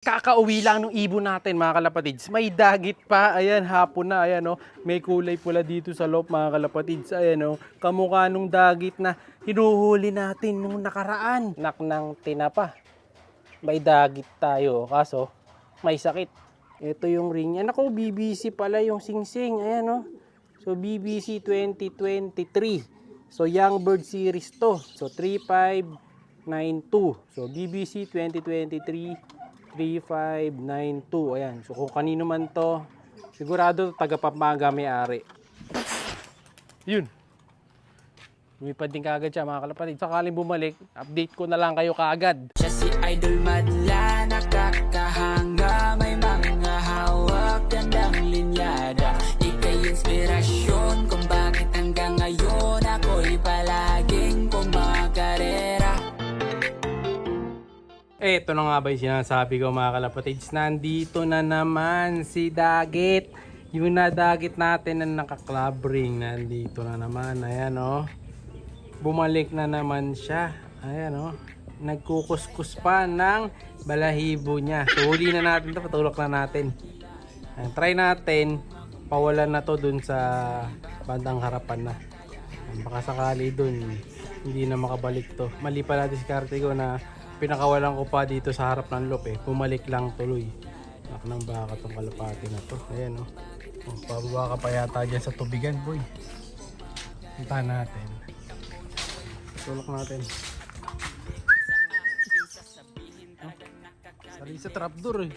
Kakauwi lang ng ibon natin mga kalapatids. May dagit pa. Ayan, hapon na. Ayan, oh. May kulay pula dito sa loob mga kalapatids. Ayan, oh. Kamukha nung dagit na hinuhuli natin nung nakaraan. Naknang tinapa. May dagit tayo. Kaso, may sakit. Ito yung ring. Ayan ako, BBC pala yung singsing. Ayan, oh. So, BBC 2023. So, Young Bird Series to. So, 3592. So, BBC 2023 3592. Ayan. So kung kanino man to, sigurado taga Pampanga may-ari. Yun. Lumipad din kagad siya mga kalapatid. Sakaling bumalik, update ko na lang kayo kaagad. Siya si Idol Madla, nakakahanga, may mga hawak, gandang linyada. Ika'y inspirasyon kung bakit hanggang ngayon ako'y palaging kumakarera. Ito na nga ba yung sinasabi ko mga kalapatids. Nandito na naman si Dagit. Yung nadagit natin na naka-club ring. Nandito na naman. Ayan o. Bumalik na naman siya. Ayan o. Nagkukuskus pa ng balahibo niya. So huli na natin ito. Patulok na natin. Ayan, try natin. Pawalan na to dun sa bandang harapan na. Ayan, baka sakali dun. Hindi na makabalik to. Mali pala diskarte ko na pinakawalan ko pa dito sa harap ng loop eh. Bumalik lang tuloy. Nak ng baka tong kalapati na to. Ayan o. Oh. Pababa ka pa yata dyan sa tubigan boy. Puntahan natin. Tulok natin. Oh. Sari sa trapdoor eh.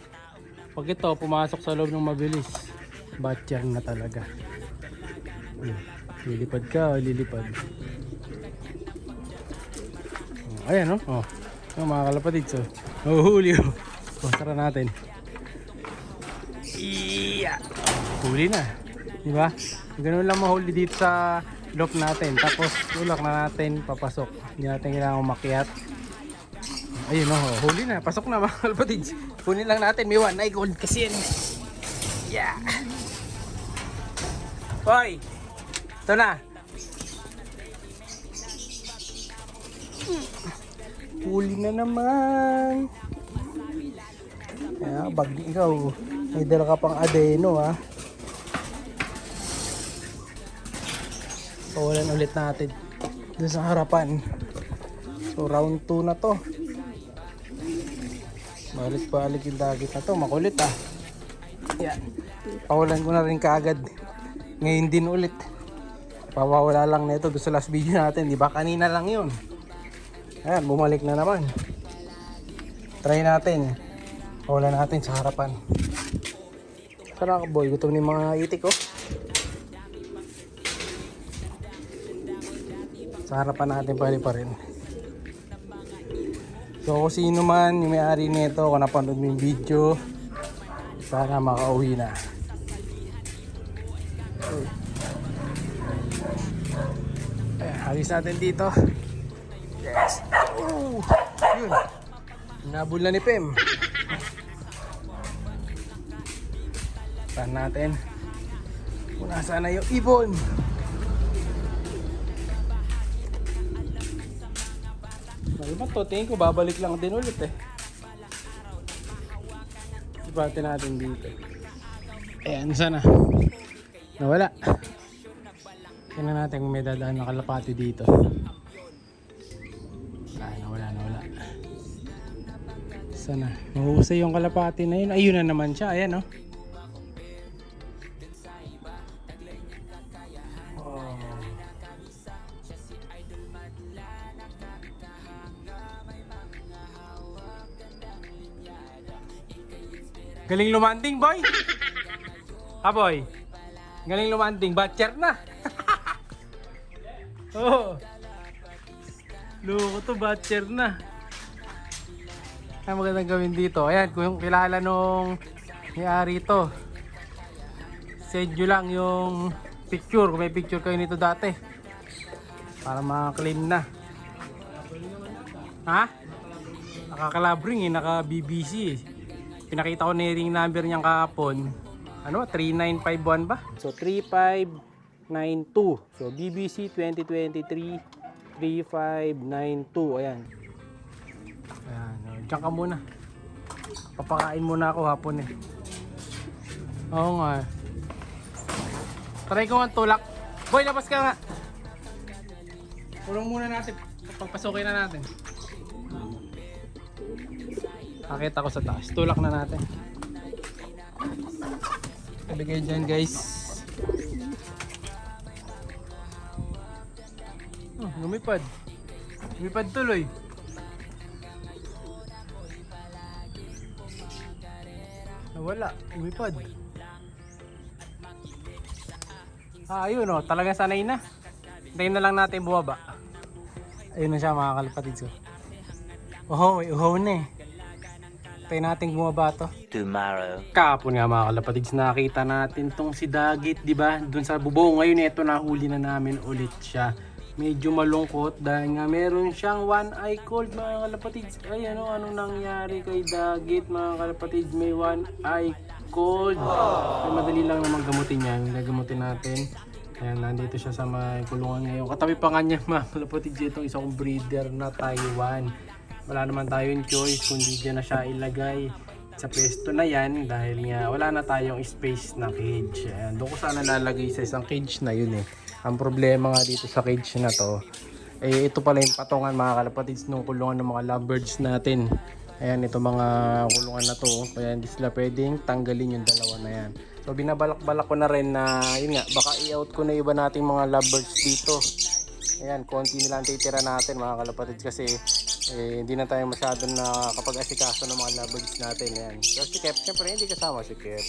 Pag ito pumasok sa loob ng mabilis, batcher na talaga. Lilipad ka o lilipad. Oh, ayan o. Oh. Oh, mga kalapatid, so huli oh. Tara natin. Iya. Huli na. Di ba? Ganun lang mahuli dito sa loop natin. Tapos tulak na natin papasok. Hindi natin kailangan umakyat. Ayun oh, huli na. Pasok na mga kalapatid. Kunin lang natin. May one eye gold kasi yan. Yeah. Hoy. Ito na. Huli na naman. Kaya bagdi ikaw. May dala ka pang adeno ha. Pawalan ulit natin doon sa harapan. So round 2 na to. Balik-balik yung dagit na to. Makulit ha. Yan. Pawalan ko na rin kaagad. Ngayon din ulit. Pawawala lang nito doon sa last video natin. Diba kanina lang yun. Ayan, bumalik na naman. Try natin. Wala natin sa harapan. Tara ka boy, gutom ni mga itik oh. Sa harapan natin pwede pa rin. So kung sino man yung may-ari nito, kung napanood mo yung video, sana makauwi na. Ayan, halis natin dito. Yes. Oh, yun. Nabul na ni Pem. Saan natin? Kung nasaan na yung ibon. Ano to? Tingin ko babalik lang din ulit eh. Ibatin natin dito. Ayan, sana. Nawala. Tingnan natin kung may dadaan na kalapati dito. Nawala. Sana. Mahusay yung kalapati na yun. Ayun na naman siya. Ayan oh. Galing lumanding boy. Boy. Galing lumanding. Batcher na. Oh. Loko to, batcher na. Ang magandang gawin dito. Ayan, kung kilala nung may-ari ito, send nyo lang yung picture. Kung may picture kayo nito dati. Para maka-claim na. Ha? Nakakalabring eh, naka-BBC eh. Pinakita ko na yung ring number niyang kahapon. Ano? 3951 ba? So 3592. So BBC 2023 3592. Ayan. Ayan. Diyan ka muna. Papakain muna ako hapon eh. Oo nga. Try ko ang tulak. Boy, labas ka nga. Kulong muna natin. Pagpasukin na natin. Akit ako sa taas. Tulak na natin. Ibigay dyan guys. Oh, lumipad. Lumipad tuloy. Nawala. Lumipad. Ayun o. Talagang sanay na. Hintayin na lang natin bumaba. Ayun na siya mga kalapatids ko. Oho, may uhaw na eh. Hintayin natin bumaba to. Tomorrow. Kahapon nga mga kalapatids, nakita natin tong si Dagit, di ba? Doon sa bubong. Ngayon ito nahuli na namin ulit siya. Medyo malungkot dahil nga meron siyang one eye cold mga kalapatids. Ay ano nangyari kay Dagit mga kalapatids? May one eye cold. Ay madali lang naman gamutin yan. Gagamutin natin. Ayan, nandito siya sa may kulungan ngayon. Katabi pa nga niya mga kalapatids itong isang breeder na Taiwan. Wala naman tayong choice kundi dyan na siya ilagay sa pwesto na yan dahil nga wala na tayong space na cage. Ayan, doon ko sana lalagay sa isang cage na yun eh. Ang problema nga dito sa cage na to, eh ito pala yung patungan mga kalapatids nung kulungan ng mga lovebirds natin. Ayan, ito mga kulungan na to. Kaya hindi sila pwedeng tanggalin yung dalawa na yan. So binabalak-balak ko na rin na yun nga, baka i-out ko na iba nating mga lovebirds dito. Ayan, konti nilang titira natin mga kalapatids kasi hindi na tayo masyado na kapag asikaso ng mga lovebirds natin. Ayan. Pero si Kep, syempre hindi kasama si Kep.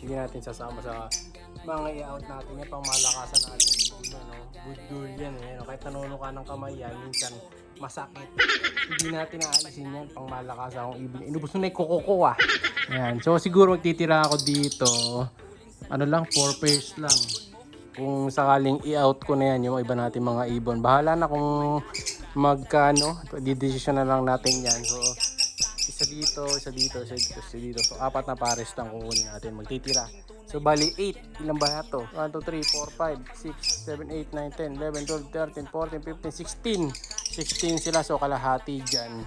Hindi natin sasama sa mga i-out natin yan pang malakasan natin. Good girl yan eh. Kahit nanuno ka ng kamay yan, minsan masakit. Hindi natin naalisin yan pang malakasan akong ibig. Inubos na yung kuko ah. Ayan. So siguro magtitira ako dito. Ano lang, 4 pairs lang. Kung sakaling i-out ko na yan yung iba natin mga ibon. Bahala na kung magkano. Didesisyon na lang natin yan. So isa dito, isa dito, isa dito, isa dito. So 4 na pares lang kukunin natin. Magtitira. So bali 8. Ilan ba na to? 1, 2, 3, 4, 5, 6, 7, 8, 9, 10, 11, 12, 13, 14, 15, 16. 16 sila. So kalahati dyan.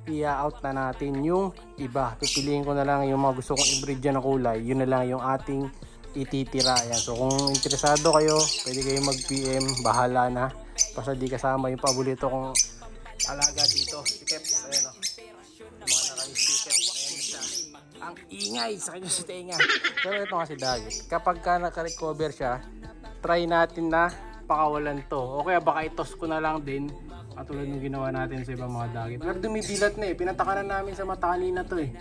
I-out na natin yung iba. Pipiliin ko na lang yung mga gusto kong i-breed dyan na kulay. Yun na lang yung ating ititira. Yan. So kung interesado kayo, pwede kayo mag-PM. Bahala na. Basta di kasama yung paborito kong alaga dito. Si Keps. Ayan o. Yung mga naka-sticker. Ayan siya. Ang ingay sa kanya sa tenga. Pero ito kasi Dagit. Kapag ka naka-recover siya, try natin na pakawalan to. O kaya baka itos ko na lang din. Katulad ng ginawa natin sa ibang mga Dagit. Pero dumidilat na eh. Pinatakanan namin sa mata kanina to eh.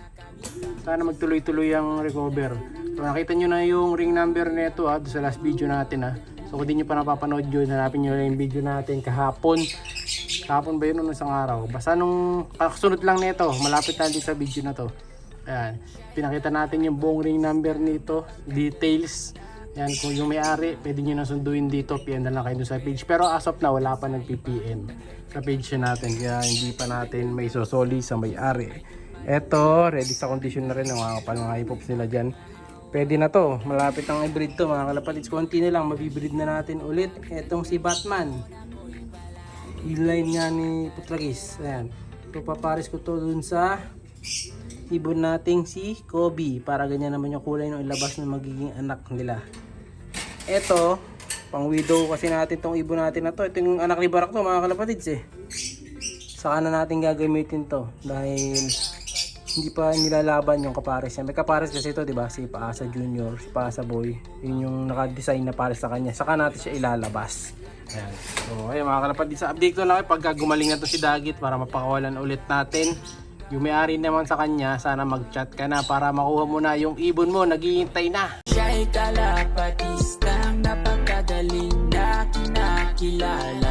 Sana magtuloy-tuloy ang recover. So nakita nyo na yung ring number nito ha. Sa last video natin ha. So kung di nyo pa napapanood yun, hanapin nyo na yung video natin kahapon. Kahapon ba yun o isang araw? Basta nung kasunod lang nito, malapit na din sa video na to. Ayan. Pinakita natin yung buong ring number nito. Details. Yan, kung yung may-ari, pwede nyo na sunduin dito, PM na lang kayo sa page. Pero as of na, wala pa nag-PPM sa page natin. Kaya hindi pa natin may sosoli sa may-ari. Eto, ready sa condition na rin ng mga panangaypops nila dyan. Pwede na to, malapit ang i-breed to mga kalapatids. Konti na lang, mabibreed na natin ulit. Etong si Batman. I-line nga ni Putlagis. Ayan. So, paparis ko to dun sa ibon nating si Kobe. Para ganyan naman yung kulay ng ilabas na magiging anak nila. Eto, pang widow kasi natin tong ibon natin na to. Ito yung anak ni Barak to mga kalapatids eh. Saka na natin gagamitin to. Dahil hindi pa nilalaban yung kapares niya. May kapares kasi ito, di ba? Si Paasa Junior, si Paasa Boy. Yun yung naka-design na pares sa kanya. Saka natin siya ilalabas. Ayan. So, ayun mga kalapatids. Update ko lang pagka gumaling na to si Dagit para mapakawalan ulit natin. Yung may-ari naman sa kanya, sana mag-chat ka na para makuha mo na yung ibon mo. Naghihintay na. Siya'y kalapatistang napakagaling na kinakilala.